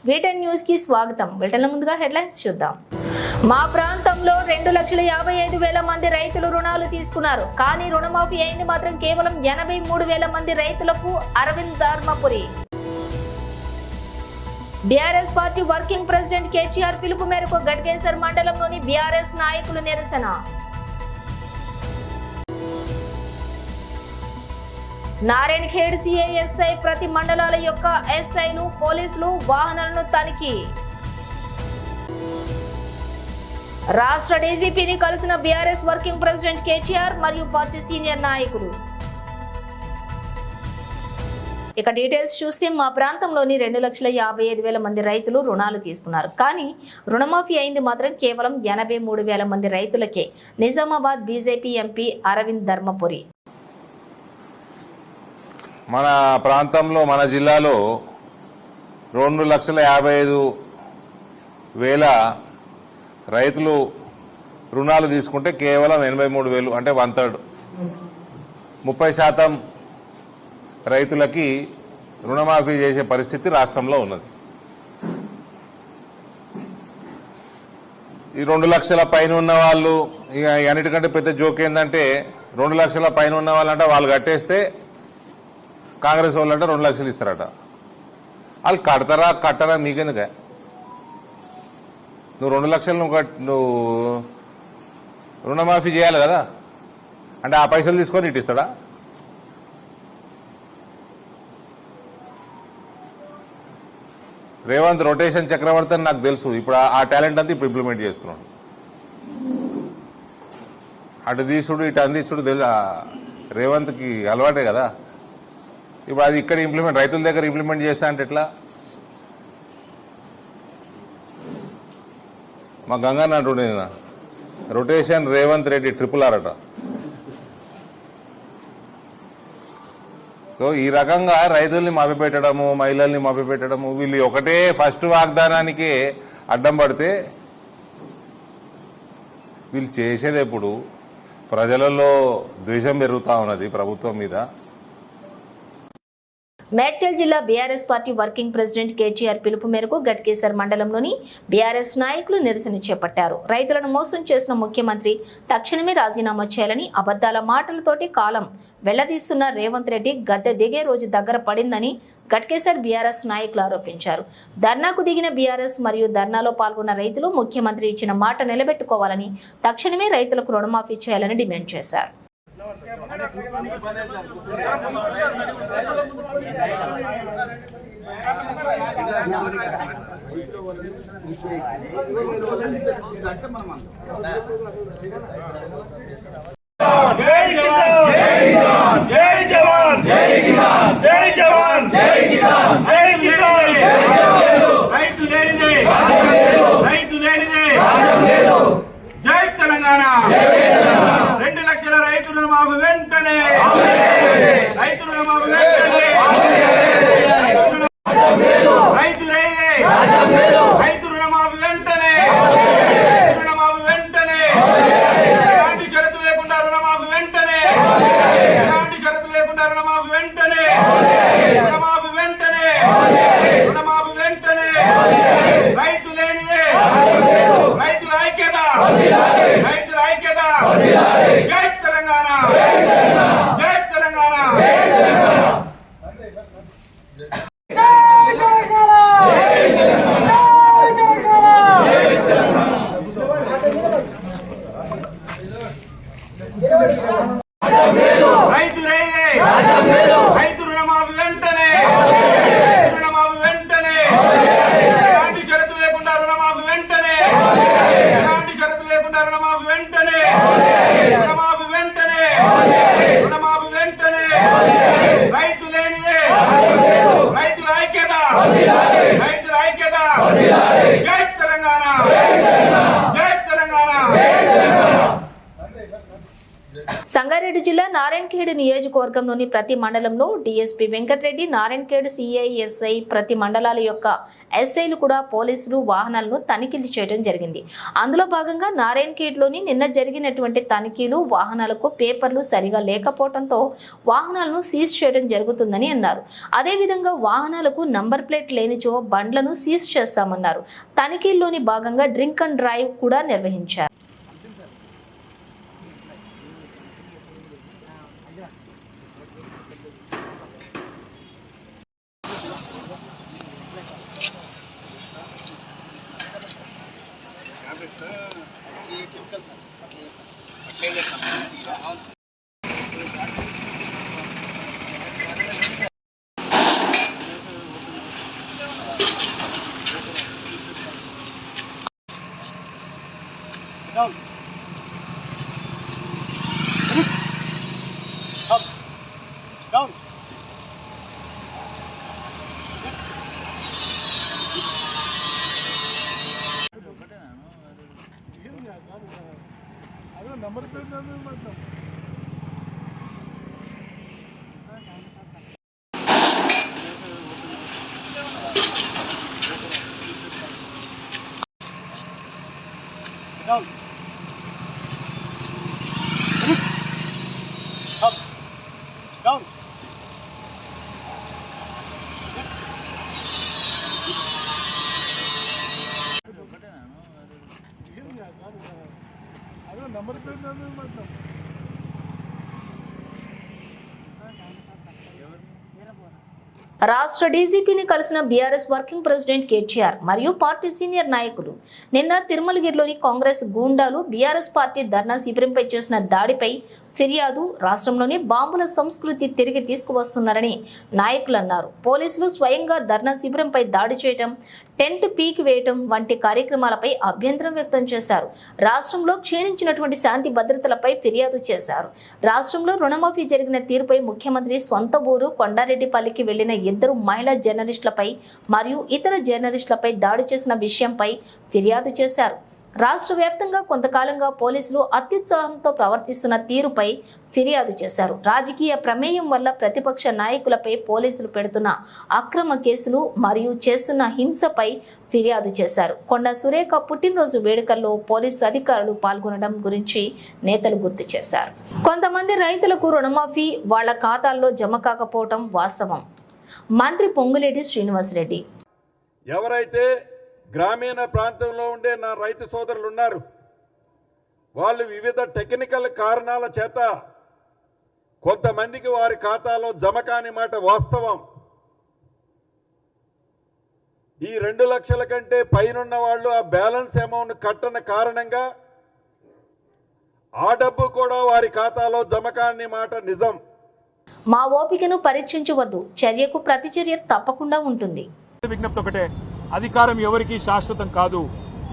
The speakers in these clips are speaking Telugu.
వీటెన్ న్యూస్ కి స్వాగతం. బులెటిన్ల ముందుగా హెడ్లైన్స్ చూద్దాం. మా ప్రాంతంలో 2,55,000 మంది రైతులు రుణాలు తీసుకున్నారు. కానీ రుణమాఫీ అయింది మాత్రం కేవలం 83,000 మంది రైతులకు. Arvind Dharmapuri. BRS party working president KTR పిలుపు మేరకు గట్కేసర్ మండలంలోని బీఆర్ఎస్ నాయకులు నిరసన. నారాయణఖేడ్ సిఐఎస్ఐ ప్రతి మండలాల యొక్క ఎస్ఐలు పోలీసులు వాహనాలను తనిఖీ. రాష్ట్ర డీజీపీని కలిసిన బీఆర్ఎస్ వర్కింగ్ ప్రెసిడెంట్ కేటీఆర్ మరియు పార్టీ సీనియర్ నాయకులు. ఇక డీటెయిల్స్ చూస్తే మా ప్రాంతంలోని 2,55,000 మంది రైతులు రుణాలు తీసుకున్నారు. కానీ రుణమాఫీ అయింది మాత్రం కేవలం 83,000 మంది రైతులకే. Nizamabad BJP MP Arvind Dharmapuri. మన ప్రాంతంలో మన జిల్లాలో 2,55,000 రైతులు రుణాలు తీసుకుంటే కేవలం 83,000 అంటే 1/3 30% రైతులకి రుణమాఫీ చేసే పరిస్థితి రాష్ట్రంలో ఉన్నది. ఈ 2 లక్షల పైన ఉన్న వాళ్ళు ఇక అన్నిటికంటే పెద్ద జోక్ ఏంటంటే 2 లక్షల పైన ఉన్న వాళ్ళంటే వాళ్ళు కట్టేస్తే కాంగ్రెస్ వాళ్ళంటే 2 లక్షలు ఇస్తారట. వాళ్ళు కట్టరా మీకెందుక? నువ్వు 2 లక్షలు నువ్వు రుణమాఫీ చేయాలి కదా, అంటే ఆ పైసలు తీసుకొని ఇటు ఇస్తాడా? రేవంత్ రొటేషన్ చక్రవర్తి అని నాకు తెలుసు. ఇప్పుడు ఆ టాలెంట్ అంతా ఇప్పుడు ఇంప్లిమెంట్ చేస్తున్నాడు. అటు తీసుడు ఇటు అందించుడు రేవంత్కి అలవాటే కదా. ఇప్పుడు అది ఇక్కడ ఇంప్లిమెంట్ రైతుల దగ్గర ఇంప్లిమెంట్ చేస్తా అంటే ఎట్లా? మా గంగన్న అంటుండే రొటేషన్ రేవంత్ రెడ్డి RRR అట. సో ఈ రకంగా రైతుల్ని మభ్యపెట్టడము, మహిళల్ని మభ్యపెట్టడము, వీళ్ళు ఒకటే ఫస్ట్ వాగ్దానానికి అడ్డం పడితే వీళ్ళు చేసేది ఎప్పుడు? ప్రజలలో ద్వేషం పెరుగుతా ఉన్నది ప్రభుత్వం మీద. మేడ్చల్ జిల్లా BRS party working president KTR పిలుపు మేరకు గట్కేసర్ మండలంలోని బీఆర్ఎస్ నాయకులు నిరసన చేపట్టారు. రైతులను మోసం చేసిన ముఖ్యమంత్రి తక్షణమే రాజీనామా చేయాలని, అబద్దాల మాటలతోటి కాలం వెళ్లదీస్తున్న రేవంత్ రెడ్డి గద్దె దిగే రోజు దగ్గర పడిందని గట్కేసర్ బీఆర్ఎస్ నాయకులు ఆరోపించారు. ధర్నాకు దిగిన బీఆర్ఎస్ మరియు ధర్నాలో పాల్గొన్న రైతులు ముఖ్యమంత్రి ఇచ్చిన మాట నిలబెట్టుకోవాలని, తక్షణమే రైతులకు రుణమాఫీ చేయాలని డిమాండ్ చేశారు. జై తెలంగాణ. 2 లక్షల రైతు రుణమాఫీ వెంటనే, రైతు రుణమాఫీ వెంటనే, రైతు రుణమాఫీ వెంటనే, రుణమాఫీ వెంటనే, ఎలాంటి షరతు లేకుండా రుణమాఫీ వెంటనే, ఎలాంటి షరతు లేకుండా రుణమాఫీ వెంటనే, రుణమాఫీ వెంటనే, రుణమాఫీ వెంటనే, రైతు లేనిదే రైతుల ఐక్యత, రైతుల ఐక్యత. జై తెలంగాణ, జై తెలంగాణ. రైతు రైతు రుణమాఫీ వెంటనే, రుణమాఫీ వెంటనే, నారాయణఖేడ్ నియోజకవర్గంలోని ప్రతి మండలంలో డీఎస్పీ వెంకటరెడ్డి, నారాయణఖేడ్ సిఐఎస్ఐ ప్రతి మండలాల యొక్క ఎస్ఐలు కూడా పోలీసులు వాహనాలను తనిఖీలు చేయడం జరిగింది. అందులో భాగంగా నారాయణఖేడ్లోని నిన్న జరిగినటువంటి తనిఖీలు వాహనాలకు పేపర్లు సరిగా లేకపోవడంతో వాహనాలను సీజ్ చేయడం జరుగుతుందని అన్నారు. అదేవిధంగా వాహనాలకు నంబర్ ప్లేట్ లేనిచో బండ్లను సీజ్ చేస్తామన్నారు. తనిఖీల్లోని భాగంగా డ్రింక్ అండ్ డ్రైవ్ కూడా నిర్వహించారు. Down. Up. Down. Number plate मतलब down. Up. Down. Number plate मतलब రాష్ట్ర డీజీపీని కలిసిన బీఆర్ఎస్ వర్కింగ్ ప్రెసిడెంట్ కేటీఆర్ మరియు పార్టీ సీనియర్ నాయకులు నిన్న తిరుమలగిరిలోని కాంగ్రెస్ గూండాలు బీఆర్ఎస్ పార్టీ ధర్నా శిబిరంపై చేసిన దాడిపై ఫిర్యాదు, రాష్ట్రంలోని బాంబుల సంస్కృతి తిరిగి తీసుకువస్తున్నారని నాయకులు అన్నారు. పోలీసులు స్వయంగా ధర్నా శిబిరంపై దాడి చేయడం, టెంట్ పీకి వేయడం వంటి కార్యక్రమాలపై అభ్యంతరం వ్యక్తం చేశారు. రాష్ట్రంలో క్షీణించినటువంటి శాంతి భద్రతలపై ఫిర్యాదు చేశారు. రాష్ట్రంలో రుణమాఫీ జరిగిన తీరుపై ముఖ్యమంత్రి సొంత ఊరు కొండారెడ్డిపల్లికి వెళ్లిన 2 మహిళా జర్నలిస్టులపై మరియు ఇతర జర్నలిస్టులపై దాడి చేసిన విషయంపై ఫిర్యాదు చేశారు. రాష్ట్ర వ్యాప్తంగా కొంతకాలంగా పోలీసులు అత్యుత్సాహంతో ప్రవర్తిస్తున్న తీరుపై ఫిర్యాదు చేశారు. రాజకీయ ప్రమేయం వల్ల ప్రతిపక్ష నాయకులపై పోలీసులు పెడుతున్న అక్రమ కేసులు మరియు చేస్తున్న హింసపై ఫిర్యాదు చేశారు. కొండా సురేఖ పుట్టినరోజు వేడుకల్లో పోలీసు అధికారులు పాల్గొనడం గురించి నేతలు గుర్తు చేశారు. కొంతమంది రైతులకు రుణమాఫీ వాళ్ల ఖాతాల్లో జమ కాకపోవడం వాస్తవం. మంత్రి పొంగులేటి శ్రీనివాసరెడ్డి ఎవరైతే గ్రామీణ ప్రాంతంలో ఉండే నా రైతు సోదరులు ఉన్నారు, వాళ్ళు వివిధ టెక్నికల్ కారణాల చేత కొంతమందికి వారి ఖాతాలో జమ కాని మాట వాస్తవం. ఈ 2 లక్షల కంటే పైనున్న వాళ్ళు ఆ బ్యాలెన్స్ అమౌంట్ కట్టని కారణంగా ఆ డబ్బు కూడా వారి ఖాతాలో జమ కాని మాట నిజం. మా ఓపికను పరీక్షించవద్దు, చర్యకు ప్రతిచర్య తప్పకుండా ఉంటుంది. విజ్ఞప్తి ఒకటే, అధికారం ఎవరికి శాశ్వతం కాదు.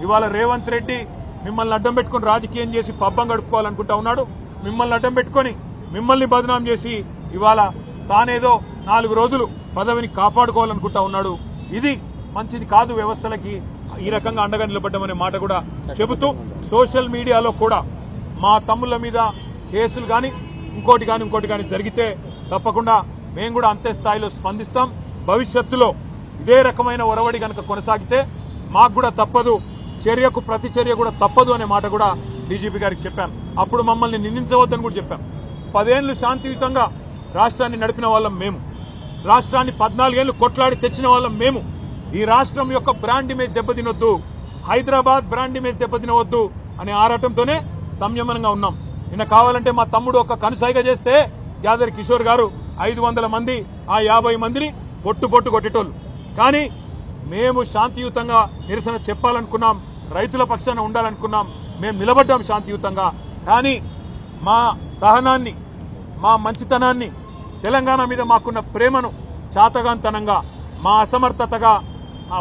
ఇవాళ రేవంత్ రెడ్డి మిమ్మల్ని అడ్డం పెట్టుకుని రాజకీయం చేసి పబ్బం గడుపుకోవాలనుకుంటా ఉన్నాడు. మిమ్మల్ని అడ్డం పెట్టుకుని మిమ్మల్ని బదనాం చేసి ఇవాళ తానేదో 4 రోజులు పదవిని కాపాడుకోవాలనుకుంటా ఉన్నాడు. ఇది మంచిది కాదు వ్యవస్థలకి. ఈ రకంగా అండగా నిలబడ్డామనే మాట కూడా చెబుతూ సోషల్ మీడియాలో కూడా మా తమ్ముళ్ల మీద కేసులు కానీ ఇంకోటి కానీ జరిగితే తప్పకుండా మేము కూడా అంతే స్థాయిలో స్పందిస్తాం. భవిష్యత్తులో ఇదే రకమైన ఒరవడి కనుక కొనసాగితే మాకు కూడా తప్పదు, చర్యకు ప్రతి చర్య కూడా తప్పదు అనే మాట కూడా డీజీపీ గారికి చెప్పాను. అప్పుడు మమ్మల్ని నిందించవద్దని కూడా చెప్పాం. 10 ఏళ్లు శాంతియుతంగా రాష్ట్రాన్ని నడిపిన వాళ్ళం మేము. రాష్ట్రాన్ని 14 ఏళ్లు కొట్లాడి తెచ్చిన వాళ్ళం మేము. ఈ రాష్ట్రం యొక్క బ్రాండ్ ఇమేజ్ దెబ్బతినొద్దు, హైదరాబాద్ బ్రాండ్ ఇమేజ్ దెబ్బతినవద్దు అనే ఆరాటంతోనే సంయమనంగా ఉన్నాం. నిన్న కావాలంటే మా తమ్ముడు ఒక కనుసైగ చేస్తే యాదరి కిషోర్ గారు 500 మంది ఆ 50 మందిని పొట్టు కొట్టేటోళ్ళు. కానీ మేము శాంతియుతంగా నిరసన చెప్పాలనుకున్నాం, రైతుల పక్షాన ఉండాలనుకున్నాం, మేము నిలబడ్డాం శాంతియుతంగా. కానీ మా సహనాన్ని, మా మంచితనాన్ని, తెలంగాణ మీద మాకున్న ప్రేమను చాతగాంతనంగా, మా అసమర్థతగా,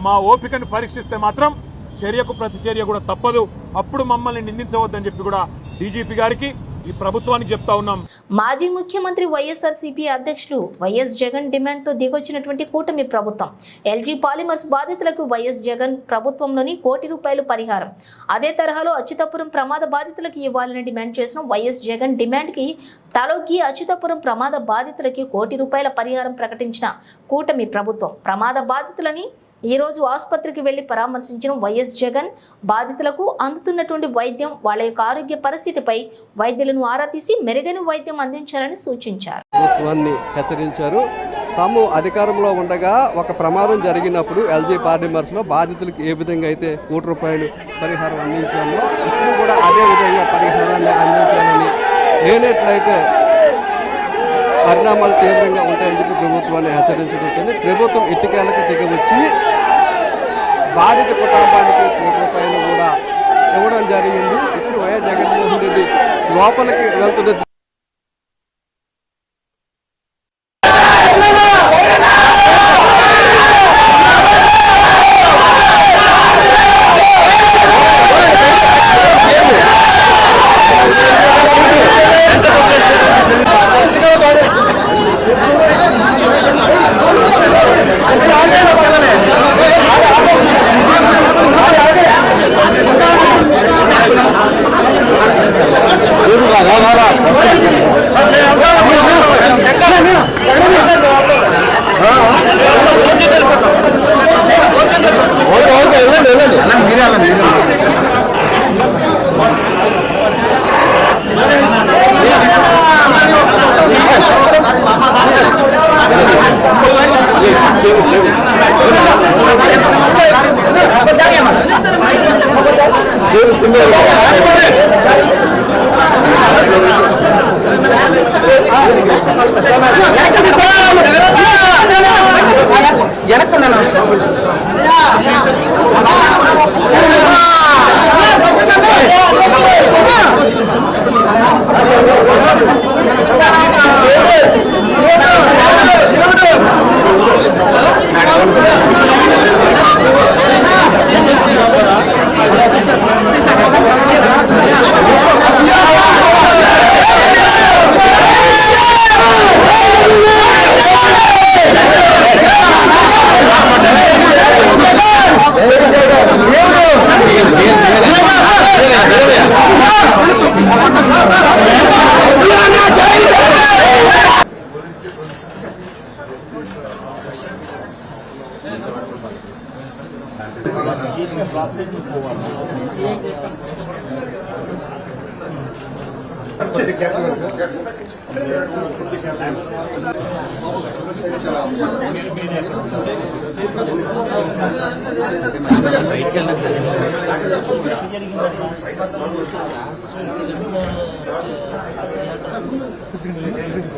మా ఓపికను పరీక్షిస్తే మాత్రం చర్యకు ప్రతి చర్య కూడా తప్పదు. అప్పుడు మమ్మల్ని నిందించవద్దని చెప్పి కూడా డీజీపీ గారికి ఈ ప్రభుత్వానికి చెప్తా ఉన్నాం. మాజీ ముఖ్యమంత్రి వైఎస్ఆర్సీపీ అధ్యక్షులు వైఎస్ జగన్ డిమాండ్తో దిగొచ్చినటువంటి కూటమి ప్రభుత్వం ఎల్జీ పాలిమర్స్ బాధితులకు వైఎస్ జగన్ ప్రభుత్వంలోని ₹1 కోటి పరిహారం, అదే తరహాలో అచ్యుతాపురం ప్రమాద బాధితులకు ఇవ్వాలని డిమాండ్ చేసిన వైఎస్ జగన్ డిమాండ్కి తలొగ్గి అచ్యుతాపురం ప్రమాద బాధితులకి ₹1 కోటి పరిహారం ప్రకటించిన కూటమి ప్రభుత్వం ప్రమాద బాధితులని ఈ రోజు ఆసుపత్రికి వెళ్లి పరామర్శించిన వైఎస్ జగన్ బాధితులకు అందుతున్నటువంటి వైద్యం, వాళ్ళ యొక్క ఆరోగ్య పరిస్థితిపై వైద్యులను ఆరా తీసి మెరుగైన వైద్యం అందించాలని సూచించారు. ప్రభుత్వాన్ని హెచ్చరించారు. తాము అధికారంలో ఉండగా ఒక ప్రమాదం జరిగినప్పుడు ఎల్జీ పాలిమర్స్లో బాధితులకు ఏ విధంగా అయితే ₹1 కోటి పరిహారం అందించామో ఇప్పుడు కూడా అదే విధంగా పరిహారాన్ని అందించాలని, లేనట్లయితే పరిణామాలు తీవ్రంగా ఉంటాయని చెప్పి ప్రభుత్వాన్ని హెచ్చరించడంతో ప్రభుత్వం ఇటుకేలకు దిగవచ్చి బాధిత కుటుంబానికి ₹1 కూడా ఇవ్వడం జరిగింది. ఇప్పుడు వైఎస్ జగన్మోహన్ రెడ్డి లోపలికి వెళ్తున్న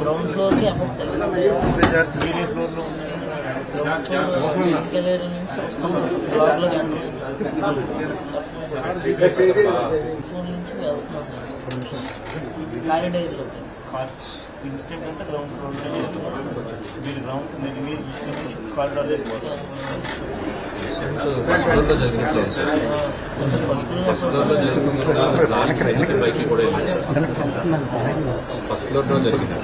గ్రౌండ్ ఫ్లోర్కి ఎఫెక్ట్ బ్లాక్లో కారిడైర్లోకి ఇన్స్టెంట్ అంటే గ్రౌండ్ ఫ్లోర్ మీరు గ్రౌండ్ మీరు కారిడార్ ఫస్ట్ ఫ్లోర్లో జరిగినట్లేదు సార్. ఫస్ట్ ఫ్లోర్లో జరిగిన లాస్ట్ బైక్ కూడా వెళ్ళింది సార్. ఫస్ట్ ఫ్లోర్లో జరిగింది.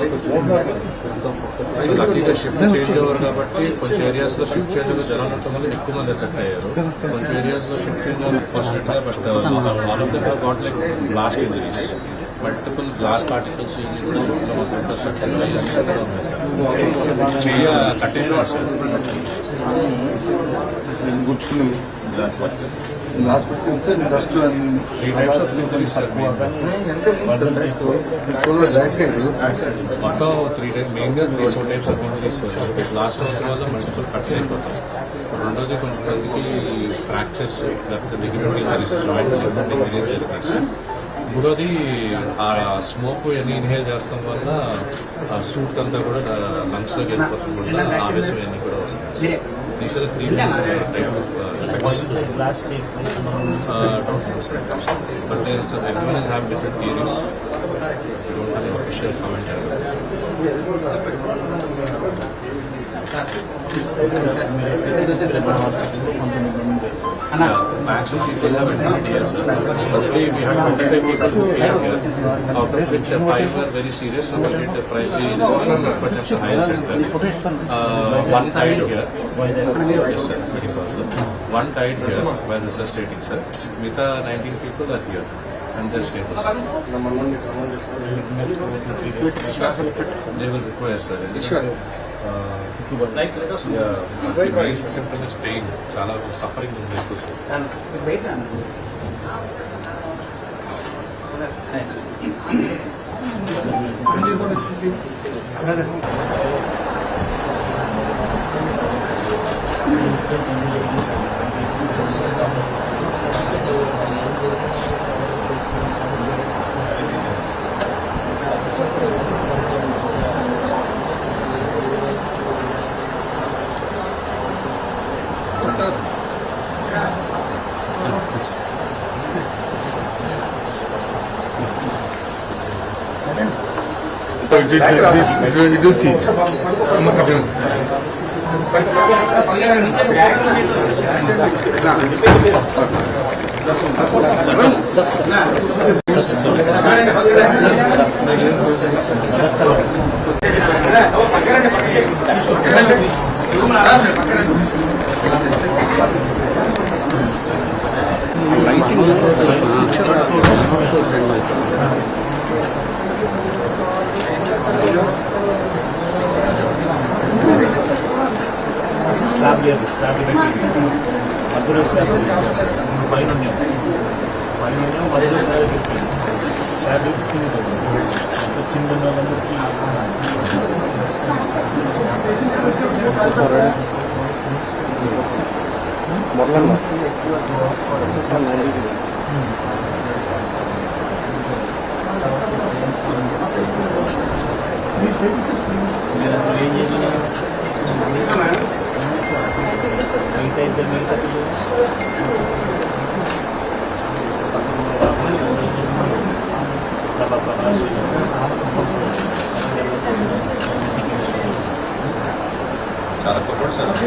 సో లక్కీగా షిఫ్ట్ చేంజ్ ఓవర్ కాబట్టి కొంచెం ఏరియాస్లో షిఫ్ట్ చేంజ్ ఓవర్ జనాలు ఉండటం వల్ల ఎక్కువ మంది ఎఫెక్ట్ అయ్యారు. కొంచెం ఏరియాస్లో షిఫ్ట్ చేంజ్ ఓవర్ ఫార్చునేట్గా but all of the got like blast injuries, multiple glass particles కూడా చుట్టూ మొత్తం స్ట్రక్చర్ ఉన్నాయి సార్. చెయ్య కట్టేది సార్ గుర్చుకుని గ్లాస్ పట్టుకుని sir dust 3 types of injuries sir. మొత్తం 3 types మెయిన్గా 3-4 types of injuries sir. Blast అవడం వల్ల మల్టిపుల్ కట్స్ అయిపోతాయి. రెండోది కొంతమందికి ఫ్రాక్చర్స్ లేకపోతే ligament injuries, joint ligament injuries జరిగాయి సార్. మూడోది ఆ స్మోక్ ఇవన్నీ ఇన్హేల్ చేస్తాం వల్ల ఆ సూట్ అంతా కూడా లంగ్స్లోకి వెళ్ళిపోతుంది కూడా ఆవేశం ఇవన్నీ కూడా వస్తుంది. These are the 3 types of effects. Don't know, sir. But everyone is having different theories. We don't have an official comment as of now. max of people have attended here, sir. Roughly we had 25 people who came here, out of which 5 were very serious, so we did the primary referred them to higher center. One died here. Yes, sir. Medical, sir. One died here, where this is stating, sir. Mita 19 people are here. And they're stable, sir. They will require, sir. The main symptom is pain. Chala suffering in the చాలా కొట్టాడు సార్ 5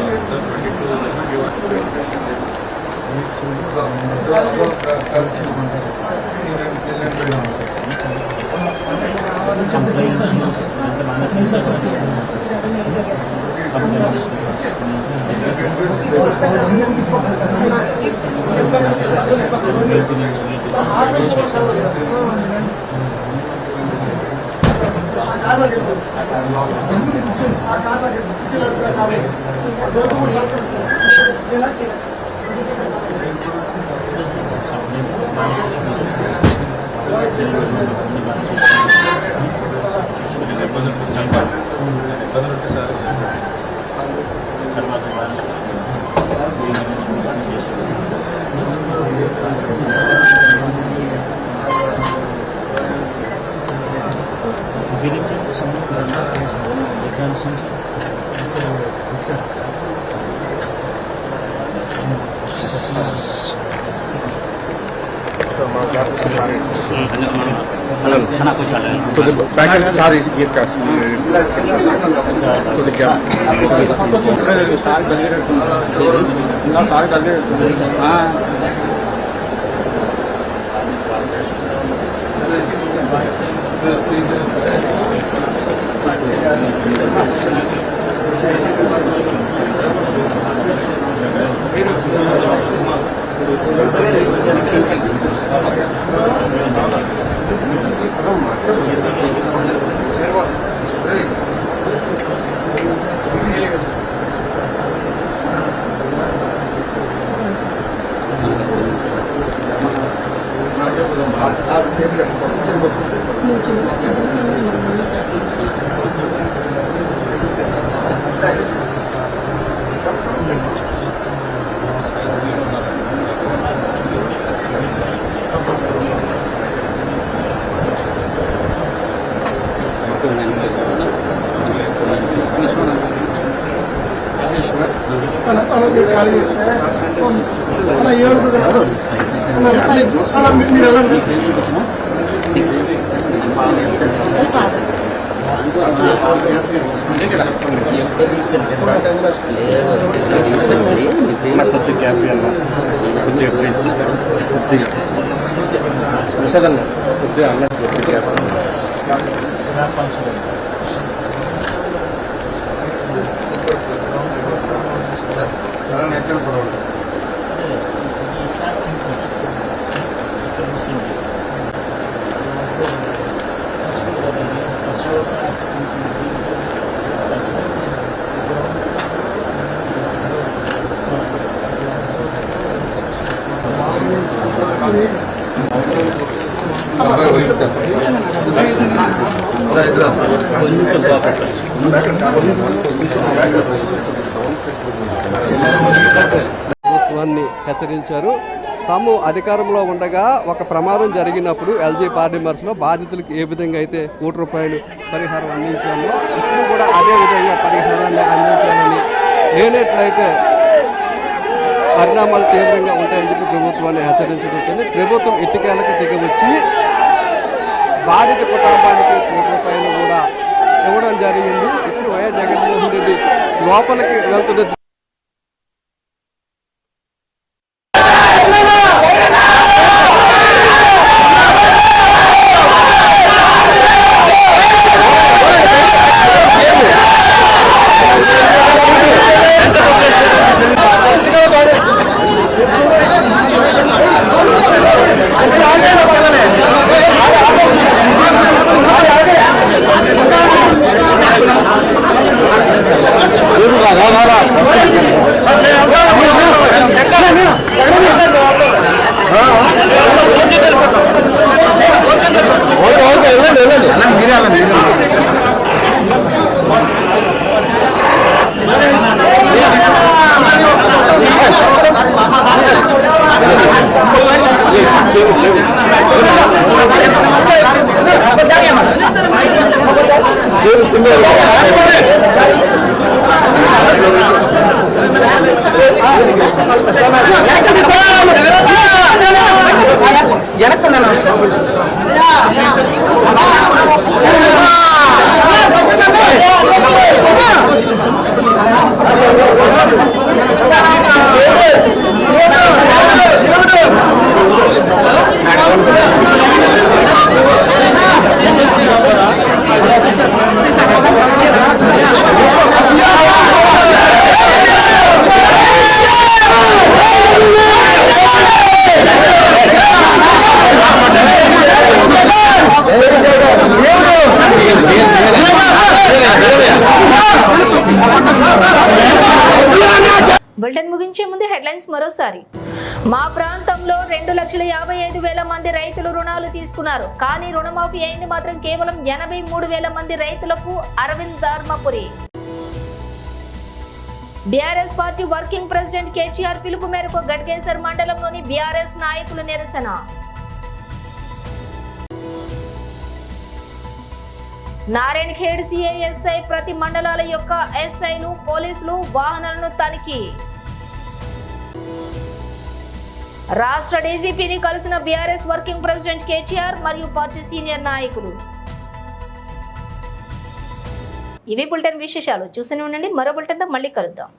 ప్రభుత్వాన్ని హెచ్చరించారు. తాము అధికారంలో ఉండగా ఒక ప్రమాదం జరిగినప్పుడు ఎల్జీ పాలిమర్స్లో బాధితులకు ఏ విధంగా అయితే ₹1 పరిహారం అందించామో ఇప్పుడు కూడా అదే విధంగా పరిహారాన్ని అందించాలని, లేనట్లయితే పరిణామాలు తీవ్రంగా ఉంటాయని చెప్పి ప్రభుత్వాన్ని హెచ్చరించడంతో ప్రభుత్వం ఇటుకేలకు దిగవచ్చి బాధిత కుటుంబానికి ₹1 కూడా ఇవ్వడం జరిగింది. ఇప్పుడు వైఎస్ జగన్మోహన్ రెడ్డి లోపలికి వెళ్తున్న బులెటిన్ ముగించే ముందు హెడ్లైన్స్ మరోసారి. మా ప్రాంతంలో 2,55,000 మంది రైతులు రుణాలు తీసుకున్నారు. కానీ రుణమాఫీ అయింది మాత్రం కేవలం 83,000 మంది రైతులకు. Arvind Dharmapuri. BRS party working president KTR పిలుపు మేరకు గట్కేసర్ మండలంలోని బీఆర్ఎస్ నాయకులు నిరసన. నారాయణఖేడ్ సిఐఎస్ఐ ప్రతి మండలాల యొక్క ఎస్ఐలు, పోలీసులు వాహనాలను తనిఖీ. రాష్ట్ర డీజీపీని కలిసిన బీఆర్ఎస్ వర్కింగ్ ప్రెసిడెంట్ కేటీఆర్ మరియు పార్టీ సీనియర్ నాయకులు. ఇవి బులెటిన్ విశేషాలు. చూస్తూనే ఉండండి. మరో బులెటిన్తో మళ్ళీ కలుద్దాం.